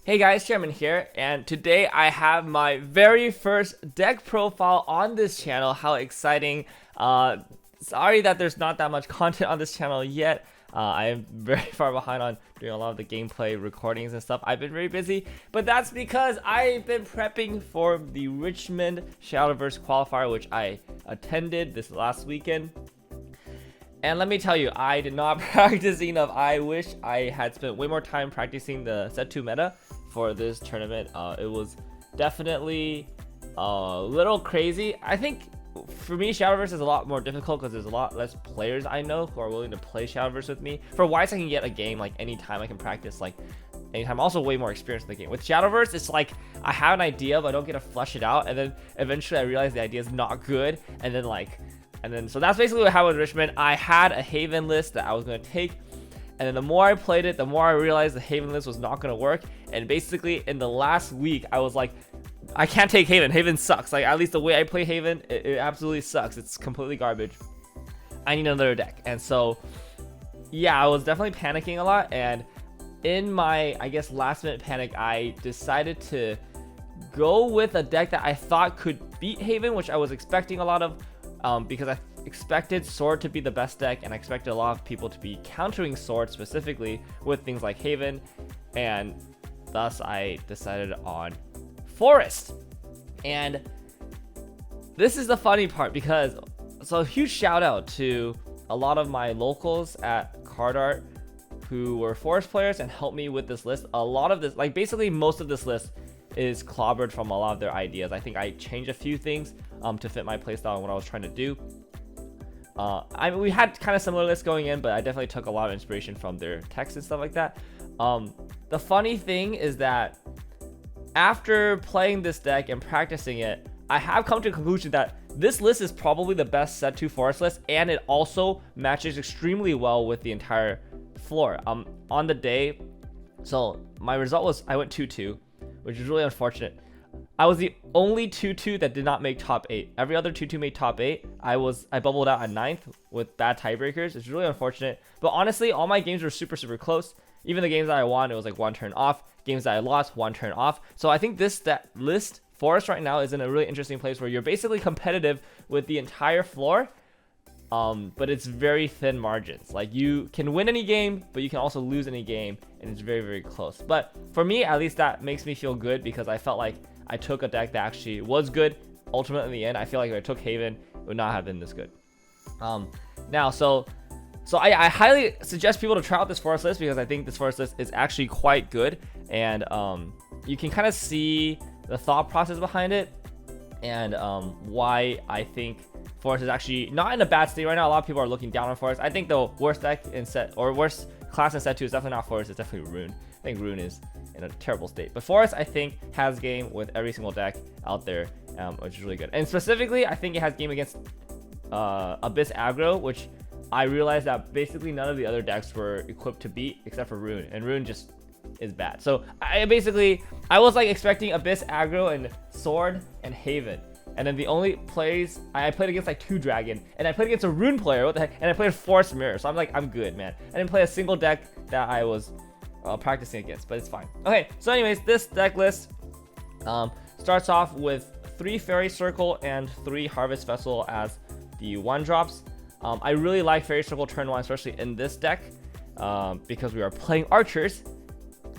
Hey guys, Chairman here, and today I have my very first deck profile on this channel. How exciting. Sorry that there's not that much content on this channel yet. I am very far behind on doing a lot of the gameplay recordings and stuff. I've been very busy, but that's because I've been prepping for the Richmond Shadowverse qualifier, which I attended this last weekend. And let me tell you, I did not practice enough. I wish I had spent way more time practicing the set 2 meta for this tournament. It was definitely a little crazy. I think for me, Shadowverse is a lot more difficult because there's a lot less players I know who are willing to play Shadowverse with me. For Weiss, I can get a game like anytime. I can practice like anytime. Also way more experience in the game. With Shadowverse, it's like I have an idea, but I don't get to flesh it out. And then eventually I realize the idea is not good. And then so that's basically what happened with Richmond. I had a Haven list that I was going to take, and then the more I played it, the more I realized the Haven list was not going to work. And basically in the last week, I was like, I can't take Haven. Haven sucks. Like, at least the way I play Haven, it absolutely sucks. It's completely garbage. I need another deck. And so yeah, I was definitely panicking a lot, and in my, I guess, last minute panic, I decided to go with a deck that I thought could beat Haven, which I was expecting a lot of. Because I expected Sword to be the best deck, and I expected a lot of people to be countering Sword specifically with things like Haven, and thus I decided on Forest. And this is the funny part, because so huge shout out to a lot of my locals at Card Art who were Forest players and helped me with this list. A lot of this, like basically most of this list, is clobbered from a lot of their ideas. I think I changed a few things to fit my playstyle and what I was trying to do. I mean, we had kind of similar lists going in, but I definitely took a lot of inspiration from their text and stuff like that. The funny thing is that after playing this deck and practicing it, I have come to the conclusion that this list is probably the best set 2 Forest list, and it also matches extremely well with the entire floor. On the day, so my result was I went 2-2, which is really unfortunate. I was the only 2-2 that did not make top 8. Every other 2-2 made top 8. I bubbled out at 9th with bad tiebreakers. It's really unfortunate. But honestly, all my games were super close. Even the games that I won, it was like one turn off. Games that I lost, one turn off. So I think that list, Forest right now, is in a really interesting place where you're basically competitive with the entire floor. But it's very thin margins. Like, you can win any game, but you can also lose any game, and it's very close. But for me, at least, that makes me feel good, because I felt like I took a deck that actually was good. Ultimately, in the end, I feel like if I took Haven, it would not have been this good. Now, so I highly suggest people to try out this Forest list, because I think this Forest list is actually quite good, and you can kind of see the thought process behind it, and why I think Forest is actually not in a bad state right now. A lot of people are looking down on Forest. I think the worst deck in set, or worst class in set 2 is definitely not Forest, it's definitely Rune. I think Rune is in a terrible state, but Forest, I think, has game with every single deck out there, which is really good. And specifically, I think it has game against Abyss aggro, which I realized that basically none of the other decks were equipped to beat except for Rune, and Rune just is bad. So I was like expecting Abyss aggro and Sword and Haven, and then the only plays I played against like 2 Dragon, and I played against a Rune player, what the heck, and I played Forest Mirror. So I'm like, I'm good, man. I didn't play a single deck that I was practicing against, but it's fine. Okay, so anyways, this deck list starts off with 3 Fairy Circle and 3 Harvest Vessel as the 1-drops. I really like Fairy Circle turn 1, especially in this deck, because we are playing archers.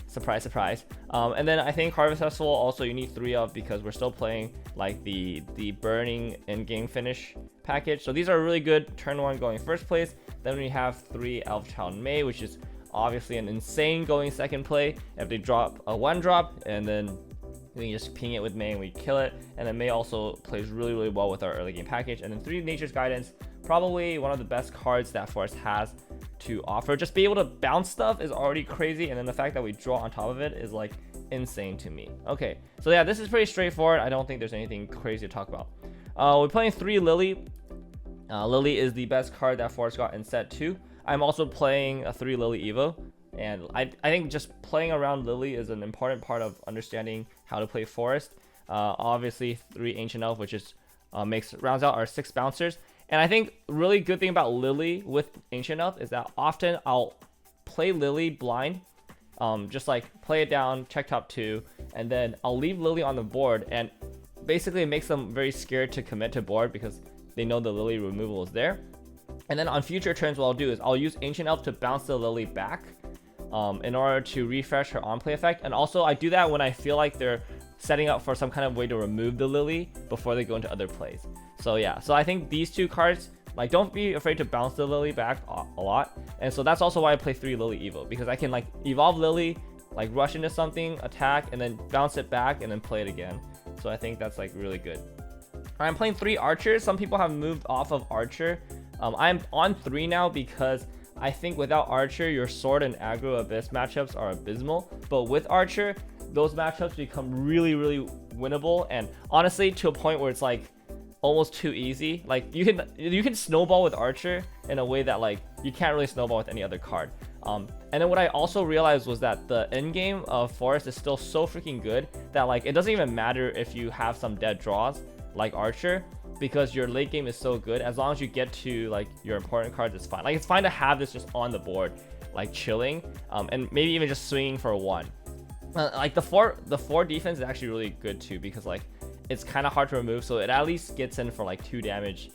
Surprise, surprise. And then I think Harvest Festival also you need 3 of, because we're still playing like the burning in-game finish package. So these are really good turn 1 going first place. Then we have 3 Elf Child May, which is obviously an insane going second play. If they drop a 1-drop, and then we can just ping it with May and we kill it. And then May also plays really well with our early game package. And then 3 Nature's Guidance, probably one of the best cards that Forest has to offer. Just be able to bounce stuff is already crazy, and then the fact that we draw on top of it is like insane to me. Okay, so yeah, this is pretty straightforward. I don't think there's anything crazy to talk about. We're playing 3 Lily. Lily is the best card that Forest got in set 2. I'm also playing a 3 Lily Evo, and I think just playing around Lily is an important part of understanding how to play Forest. Obviously 3 Ancient Elf, which is rounds out our 6 bouncers. And I think really good thing about Lily with Ancient Elf is that often I'll play Lily blind just like play it down, check top 2, and then I'll leave Lily on the board, and basically it makes them very scared to commit to board because they know the Lily removal is there. And then on future turns, what I'll do is I'll use Ancient Elf to bounce the Lily back in order to refresh her on-play effect. And also I do that when I feel like they're setting up for some kind of way to remove the Lily before they go into other plays. So yeah, so I think these 2 cards, like, don't be afraid to bounce the Lily back a lot. And so that's also why I play 3 Lily Evo, because I can like evolve Lily, like rush into something, attack, and then bounce it back and then play it again. So I think that's like really good. I'm playing 3 Archers. Some people have moved off of Archer. I'm on 3 now because I think without Archer, your Sword and Aggro Abyss matchups are abysmal. But with Archer, those matchups become really, really winnable. And honestly, to a point where it's like almost too easy. Like you can snowball with Archer in a way that like you can't really snowball with any other card. And then what I also realized was that the end game of Forest is still so freaking good that like it doesn't even matter if you have some dead draws like Archer, because your late game is so good. As long as you get to like your important cards, it's fine. Like it's fine to have this just on the board, like chilling, and maybe even just swinging for 1. Like the 4 defense is actually really good too, because like it's kind of hard to remove, so it at least gets in for like 2 damage,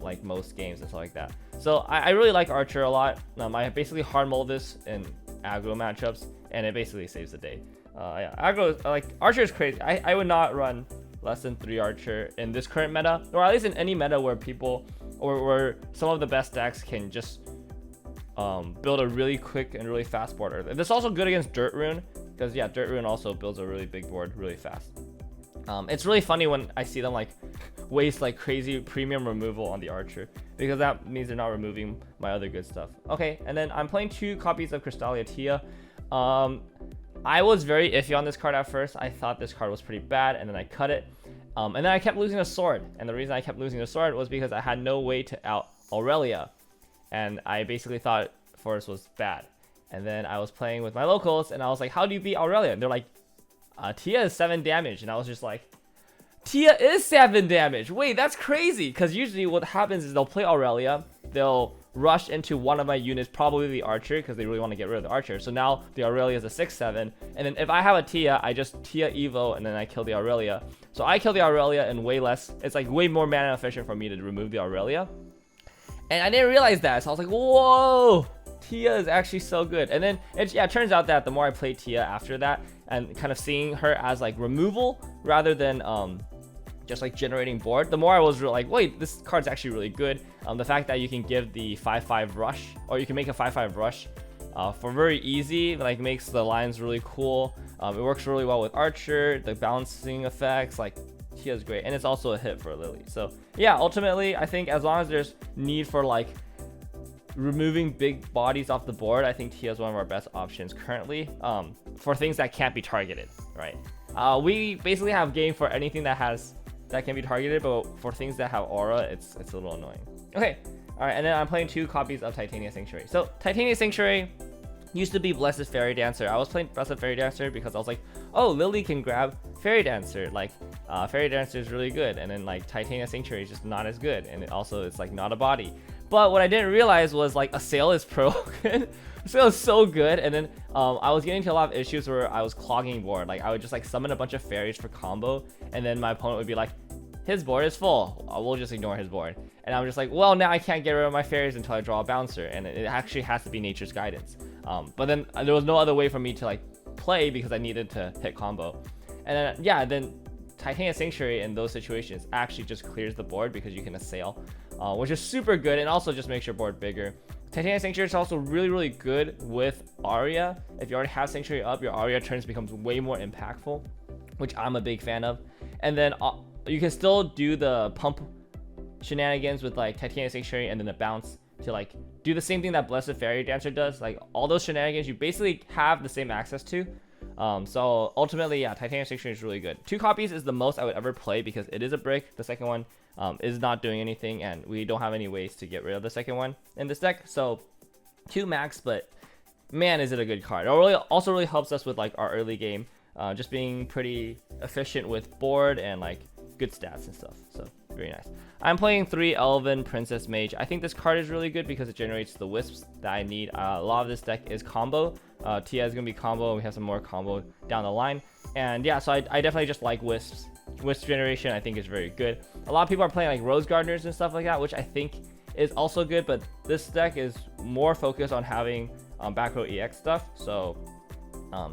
like most games and stuff like that. So I really like Archer a lot. I basically hard mold this in aggro matchups, and it basically saves the day. Yeah, aggro, like Archer is crazy. I would not run less than 3 Archer in this current meta, or at least in any meta where people, or where some of the best decks can just build a really quick and really fast board early. This is also good against Dirt Rune, because yeah, Dirt Rune also builds a really big board really fast. It's really funny when I see them like waste like crazy premium removal on the Archer, because that means they're not removing my other good stuff. Okay, and then I'm playing 2 copies of Crystalia Tia. I was very iffy on this card at first. I thought this card was pretty bad, and then I cut it. And then I kept losing the sword. And the reason I kept losing the sword was because I had no way to out Aurelia. And I basically thought Forest was bad. And then I was playing with my locals, and I was like, how do you beat Aurelia? And they're like, Tia is 7 damage. And I was just like, Tia is 7 damage. Wait, that's crazy. Because usually what happens is they'll play Aurelia. They'll rush into one of my units, probably the Archer, because they really want to get rid of the Archer. So now the Aurelia is a 6/7, and then if I have a Tia, I just Tia Evo, and then I kill the Aurelia. So I kill the Aurelia in way less, it's like way more mana efficient for me to remove the Aurelia. And I didn't realize that, so I was like, whoa, Tia is actually so good. And then it turns out that the more I play Tia after that, and kind of seeing her as like removal rather than just like generating board, the more I was like, wait, this card's actually really good. The fact that you can give the 5/5 rush, or you can make a 5/5 rush for very easy, like makes the lines really cool. It works really well with Archer, the balancing effects, like Tia's great, and it's also a hit for Lily. So yeah, ultimately I think as long as there's need for like removing big bodies off the board, I think Tia is one of our best options currently, for things that can't be targeted, right? We basically have game for anything that can be targeted, but for things that have aura, it's a little annoying. Okay, all right, and then I'm playing 2 copies of Titania Sanctuary. So Titania Sanctuary used to be Blessed Fairy Dancer. I was playing Blessed Fairy Dancer because I was like, oh, Lily can grab Fairy Dancer. Like, Fairy Dancer is really good, and then like Titania Sanctuary is just not as good, and it's like not a body. But what I didn't realize was like Assail is broken. Assail is so good, and then I was getting into a lot of issues where I was clogging board. Like I would just like summon a bunch of fairies for combo, and then my opponent would be like, his board is full, we'll just ignore his board. And I'm just like, well, now I can't get rid of my fairies until I draw a bouncer, and it actually has to be Nature's Guidance. But then there was no other way for me to like play because I needed to hit combo. And then yeah, then Titania Sanctuary in those situations actually just clears the board because you can Assail, which is super good, and also just makes your board bigger. Titania Sanctuary is also really, really good with Aria. If you already have Sanctuary up, your Aria turns becomes way more impactful, which I'm a big fan of. And then you can still do the pump shenanigans with like Titania Sanctuary and then the bounce to like do the same thing that Blessed Fairy Dancer does. Like all those shenanigans you basically have the same access to. So ultimately, yeah, Titania Sanctuary is really good. 2 copies is the most I would ever play because it is a brick. The second one is not doing anything, and we don't have any ways to get rid of the second one in this deck. So 2 max, but man, is it a good card. It also really helps us with like our early game, just being pretty efficient with board and like good stats and stuff. So very nice. I'm playing 3 Elven Princess Mage. I think this card is really good because it generates the wisps that I need. A lot of this deck is combo. Tia is going to be combo. We have some more combo down the line. And yeah, so I definitely just like wisps. Wisp generation I think is very good. A lot of people are playing like Rose Gardeners and stuff like that, which I think is also good, but this deck is more focused on having back row EX stuff. So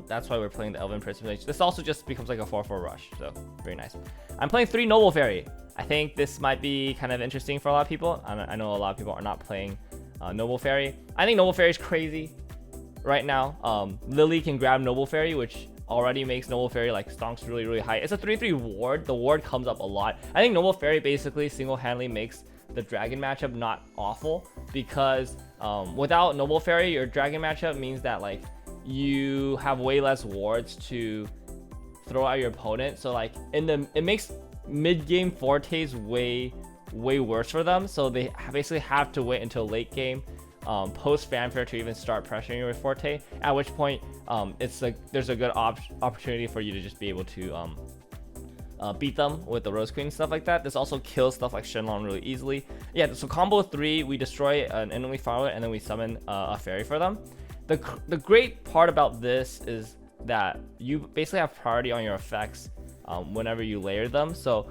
that's why we're playing the Elven Princess Mage. This also just becomes like a 4/4 rush, so very nice. I'm playing 3 Noble Fairy. I think this might be kind of interesting for a lot of people. I know a lot of people are not playing Noble Fairy. I think Noble Fairy is crazy right now. Lily can grab Noble Fairy, which already makes Noble Fairy like stonks really high. It's a 3/3 ward. The ward comes up a lot. I think Noble Fairy basically single-handedly makes the dragon matchup not awful, because without Noble Fairy, your dragon matchup means that like you have way less wards to throw at your opponent. So like it makes mid-game Fortes way worse for them. So they basically have to wait until late game, post fanfare, to even start pressuring you with Forte. At which point, it's like there's a good opportunity for you to just be able to beat them with the Rose Queen, stuff like that. This also kills stuff like Shenlong really easily. Yeah, so combo 3, we destroy an enemy follower and then we summon a fairy for them. The great part about this is that you basically have priority on your effects whenever you layer them. So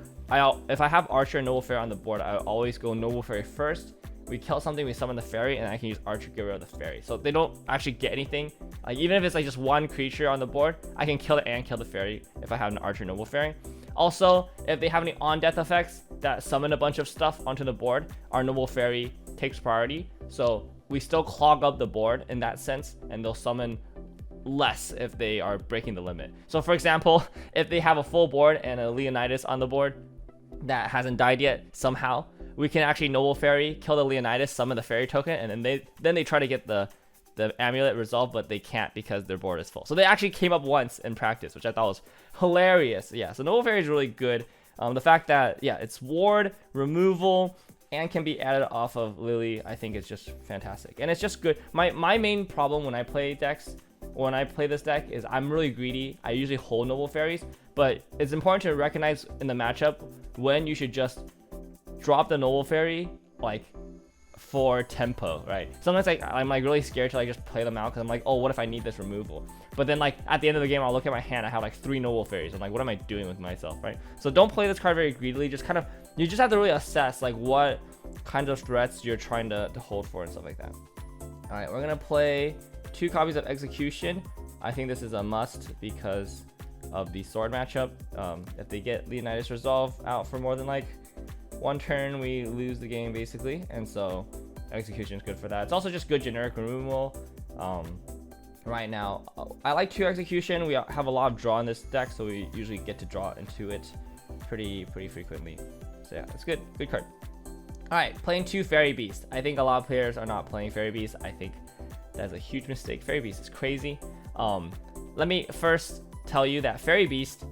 if I have Archer and Noble Fairy on the board, I always go Noble Fairy first. We kill something, we summon the fairy, and I can use Archer to get rid of the fairy. So they don't actually get anything. Like even if it's like just one creature on the board, I can kill it and kill the fairy if I have an Archer Noble Fairy. Also, if they have any on-death effects that summon a bunch of stuff onto the board, our Noble Fairy takes priority. So we still clog up the board in that sense, and they'll summon less if they are breaking the limit. So for example, if they have a full board and a Leonidas on the board that hasn't died yet somehow, we can actually Noble Fairy, kill the Leonidas, summon the fairy token, and then they try to get the amulet resolved, but they can't because their board is full. So they actually came up once in practice, which I thought was hilarious. Yeah, so Noble Fairy is really good. The fact that, yeah, it's ward, removal, and can be added off of Lily, I think is just fantastic. And it's just good. My main problem when I play this deck is I'm really greedy. I usually hold Noble Fairies, but it's important to recognize in the matchup when you should just drop the Noble Fairy like for tempo, right? Sometimes like I'm like really scared to like just play them out because I'm like, oh, what if I need this removal? But then like at the end of the game, I'll look at my hand, I have like 3 Noble Fairies. I'm like, what am I doing with myself, right? So don't play this card very greedily. You just have to really assess like what kind of threats you're trying to hold for and stuff like that. All right, we're gonna play 2 copies of Execution. I think this is a must because of the sword matchup. If they get Leonidas Resolve out for more than like 1 turn, we lose the game basically, and so Execution is good for that. It's also just good generic removal. Right now, I like 2 Execution. We have a lot of draw in this deck, so we usually get to draw into it pretty frequently. So yeah, it's good card. All right, playing 2 Fairy Beast. I think a lot of players are not playing Fairy Beast. I think that's a huge mistake. Fairy Beast is crazy. Let me first tell you that Fairy Beast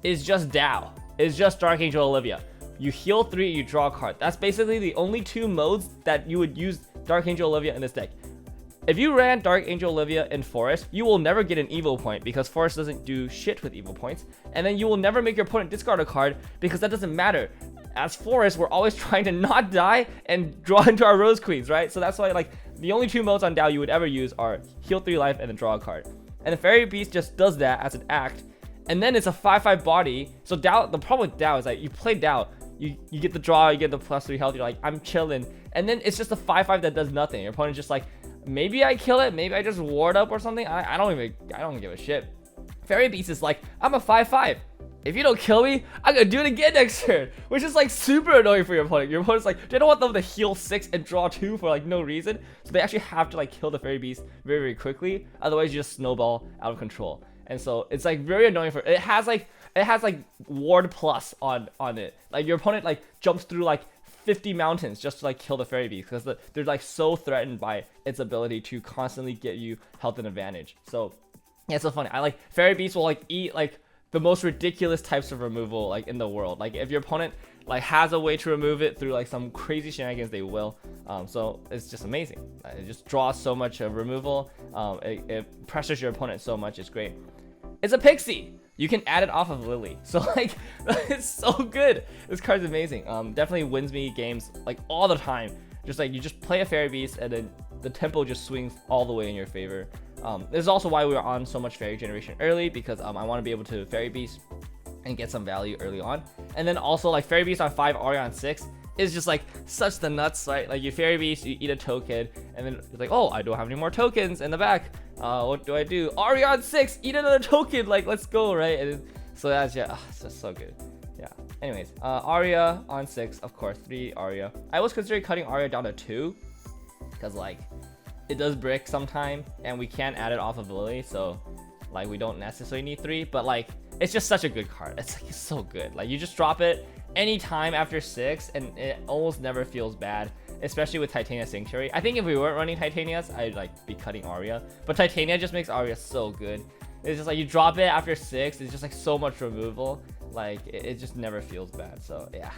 is just Dao. It's just Dark Angel Olivia. You heal 3, you draw a card. That's basically the only 2 modes that you would use Dark Angel Olivia in this deck. If you ran Dark Angel Olivia in Forest, you will never get an Evo point because Forest doesn't do shit with Evo points. And then you will never make your opponent discard a card because that doesn't matter. As Forest, we're always trying to not die and draw into our Rose Queens, right? So that's why like the only 2 modes on Dao you would ever use are heal 3 life and then draw a card. And the Fairy Beast just does that as an act. And then it's a 5/5 body. So Dao, the problem with Dao is like you play Dao, you get the draw, you get the +3 health, you're like, I'm chilling. And then it's just a 5/5 that does nothing. Your opponent's just like, maybe I kill it, maybe I just ward up or something. I don't give a shit. Fairy Beast is like, I'm a 5/5. If you don't kill me, I'm gonna do it again next turn, which is like super annoying for your opponent. Your opponent's like, they don't want them to heal 6 and draw 2 for like no reason. So they actually have to like kill the Fairy Beast very quickly. Otherwise you just snowball out of control. And so it's like very annoying for it has like ward plus on it. Like your opponent like jumps through like 50 mountains just to like kill the Fairy Beast because they're like so threatened by its ability to constantly get you health and advantage. So yeah, it's so funny. I like Fairy Beast will like eat like the most ridiculous types of removal like in the world. Like if your opponent like has a way to remove it through like some crazy shenanigans, they will. So it's just amazing. It just draws so much of removal. It pressures your opponent so much. It's great. It's a Pixie. you can add it off of Lily. So like, it's so good. This card's amazing. Definitely wins me games like all the time. Just like you just play a Fairy Beast and then the tempo just swings all the way in your favor. This is also why we were on so much Fairy generation early, because I want to be able to Fairy Beast and get some value early on. And then also like Fairy Beast on 5, Aria on 6 is just like such the nuts, right? Like you Fairy Beast, you eat a token, and then it's like, oh, I don't have any more tokens in the back. What do I do? Aria on 6, eat another token, like let's go, right? And then, so that's it's just so good. Yeah. Anyways, Aria on 6, of course, 3 Aria. I was considering cutting Aria down to 2, because like it does brick sometime, and we can't add it off of Lily, so like we don't necessarily need 3, but like it's just such a good card. It's like, it's so good. Like you just drop it anytime after 6 and it almost never feels bad, especially with Titania Sanctuary. I think if we weren't running Titanias, I'd like be cutting Aria, but Titania just makes Aria so good. It's just like you drop it after 6, it's just like so much removal, like it just never feels bad. So yeah,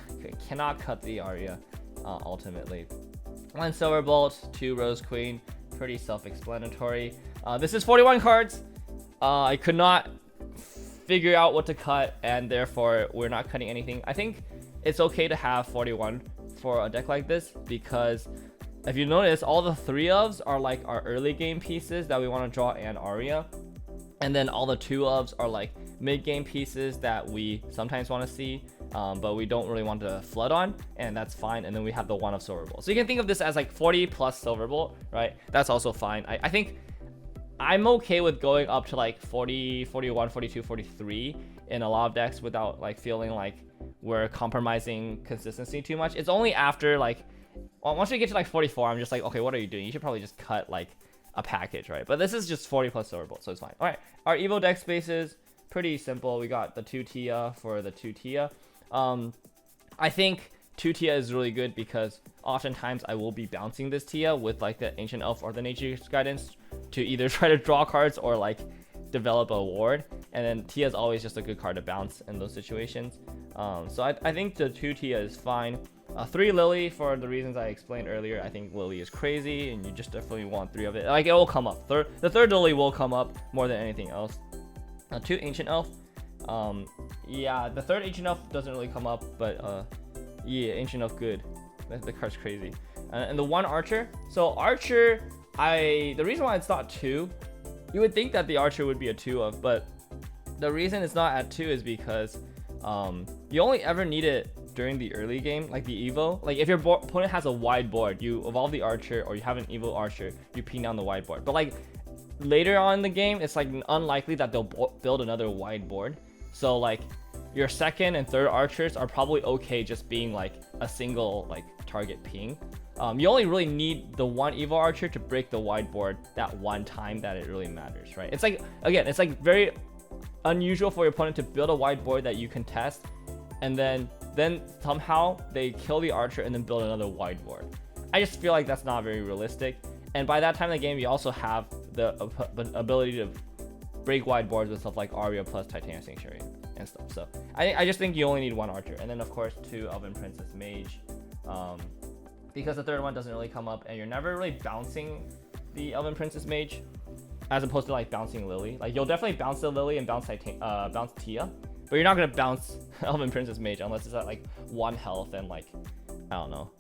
cannot cut the Aria ultimately. 1 Silver Bolt, 2 Rose Queen, pretty self-explanatory. This is 41 cards. I could not figure out what to cut, and therefore we're not cutting anything. I think it's okay to have 41 for a deck like this, because if you notice, all the 3 ofs are like our early game pieces that we want to draw and Aria, and then all the 2 ofs are like mid game pieces that we sometimes want to see, but we don't really want to flood on, and that's fine. And then we have the 1 of Silver Bolt, so you can think of this as like 40 plus Silver Bolt, right? That's also fine. I think I'm okay with going up to like 40, 41, 42, 43 in a lot of decks without like feeling like we're compromising consistency too much. It's only after like, once we get to like 44, I'm just like, okay, what are you doing? You should probably just cut like a package, right? But this is just 40 plus Silver Bolt, so it's fine. All right, our Evo deck spaces, pretty simple. We got the 2 Tia for the 2 Tia. I think 2 Tia is really good because oftentimes I will be bouncing this Tia with like the Ancient Elf or the Nature's Guidance to either try to draw cards or like develop a ward, and then Tia is always just a good card to bounce in those situations. So I think the 2 Tia is fine. 3 Lily for the reasons I explained earlier. I think Lily is crazy, and you just definitely want 3 of it. Like it will come up. The 3rd Lily will come up more than anything else. 2 Ancient Elf. Yeah, the 3rd Ancient Elf doesn't really come up, but yeah, Ancient Elf good. The card's crazy. And the 1 Archer. So Archer, the reason why it's not 2, you would think that the Archer would be a 2 of, but the reason it's not at 2 is because you only ever need it during the early game, like the Evo. Like if your opponent has a wide board, you evolve the Archer, or you have an Evo Archer, you ping down the wide board. But like later on in the game, it's like unlikely that they'll build another wide board. So like your 2nd and 3rd Archers are probably okay just being like a single like target ping. You only really need the 1 Evo Archer to break the wide board that one time that it really matters, right? It's like, again, it's like very unusual for your opponent to build a wide board that you can test, and then somehow they kill the Archer and then build another wide board. I just feel like that's not very realistic. And by that time in the game, you also have the ability to break wide boards with stuff like Aria plus Titania Sanctuary and stuff. So I just think you only need 1 Archer, and then of course 2 Elven Princess Mage, because the 3rd one doesn't really come up, and you're never really bouncing the Elven Princess Mage as opposed to like bouncing Lily. Like you'll definitely bounce the Lily and bounce Tia, but you're not gonna bounce Elven Princess Mage unless it's at like 1 health and like, I don't know.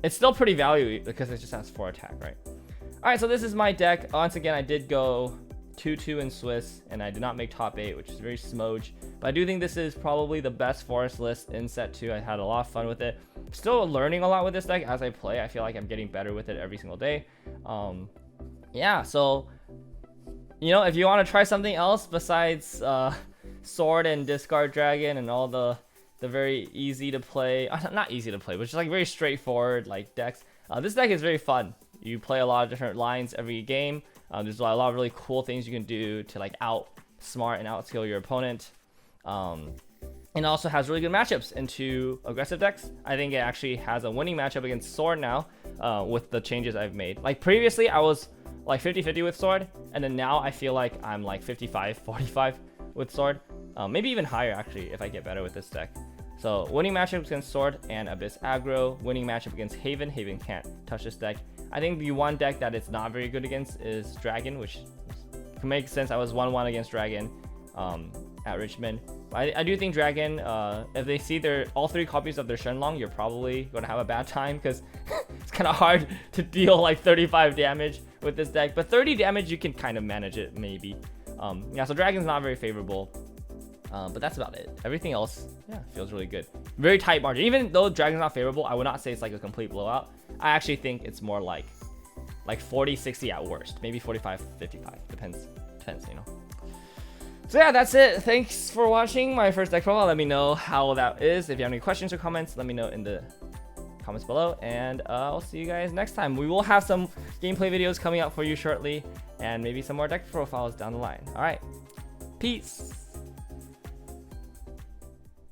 It's still pretty value because it just has 4 attack, right? All right, so this is my deck. Once again, I did go 2-2 in Swiss, and I did not make top 8, which is very smooge. But I do think this is probably the best forest list in set 2. I had a lot of fun with it. Still learning a lot with this deck as I play. I feel like I'm getting better with it every single day. Yeah, so, you know, if you want to try something else besides Sword and Discard Dragon and all the very easy to play, not easy to play, but just like very straightforward like decks, this deck is very fun. You play a lot of different lines every game. There's a lot of really cool things you can do to like outsmart and outskill your opponent. And also has really good matchups into aggressive decks. I think it actually has a winning matchup against Sword now, with the changes I've made. Like previously I was like 50-50 with Sword, and then now I feel like I'm like 55-45 with Sword. Maybe even higher actually if I get better with this deck. So winning matchup against Sword and Abyss aggro, winning matchup against Haven. Haven can't touch this deck. I think the one deck that it's not very good against is Dragon, which can make sense. I was 1-1 against Dragon. at Richmond. I do think Dragon, if they see all 3 copies of their Shenlong, you're probably going to have a bad time because it's kind of hard to deal like 35 damage with this deck. But 30 damage, you can kind of manage it maybe. Yeah, so Dragon's not very favorable. But that's about it. Everything else, yeah, feels really good. Very tight margin. Even though Dragon's not favorable, I would not say it's like a complete blowout. I actually think it's more like 40-60 at worst. Maybe 45-55. Depends, you know. So yeah, that's it. Thanks for watching my first deck profile. Let me know how that is. If you have any questions or comments, let me know in the comments below. And I'll see you guys next time. We will have some gameplay videos coming out for you shortly. And maybe some more deck profiles down the line. Alright. Peace.